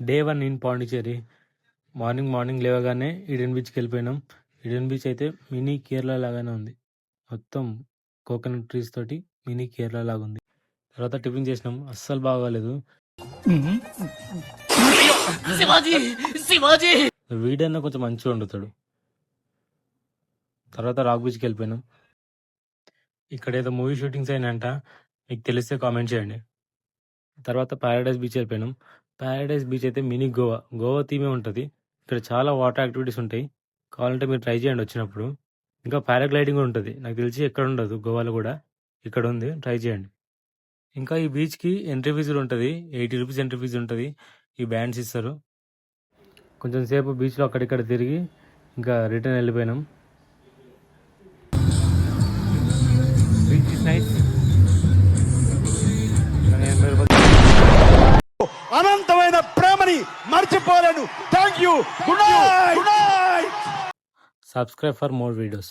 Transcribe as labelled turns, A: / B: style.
A: Day 1 in Pondicherry. Morning లేవగానే Eden బీచ్కి వెళ్ళిపోయినాం. Eden beach అయితే మినీ కేరళ లాగానే ఉంది. మొత్తం కోకోనట్ ట్రీస్ తోటి మినీ కేరళ లాగా ఉంది. తర్వాత టిఫిన్ చేసినాం, అస్సలు బాగాలేదు. వీడన్నా కొంచెం మంచిగా వండుతాడు. తర్వాత రాక్ బీచ్కి వెళ్ళిపోయినాం. ఇక్కడ ఏదో మూవీ షూటింగ్స్ అయినంట, మీకు తెలిస్తే కామెంట్ చేయండి. తర్వాత ప్యారడైజ్ బీచ్ వెళ్ళిపోయినాం. ప్యారడైజ్ బీచ్ అయితే మినీ గోవా థీమే ఉంటుంది. ఇక్కడ చాలా వాటర్ యాక్టివిటీస్ ఉంటాయి, కావాలంటే మీరు ట్రై చేయండి వచ్చినప్పుడు. ఇంకా పారాగ్లైడింగ్ కూడా ఉంటుంది, నాకు తెలిసి ఎక్కడ ఉండదు, గోవాలో కూడా ఇక్కడ ఉంది, ట్రై చేయండి. ఇంకా ఈ బీచ్కి ఎంట్రీ ఫీజు ఉంటుంది, 80 రూపీస్ ఎంట్రీ ఫీజు ఉంటుంది. ఈ బ్యాండ్స్ ఇస్తారు. కొంచెం సేపు బీచ్లో అక్కడిక్కడ తిరిగి ఇంకా రిటర్న్ వెళ్ళిపోయినాం. Beach is nice.
B: అనంతమైన ప్రేమని మర్చిపోలేను. Thank you. Good night.
A: Subscribe for more videos.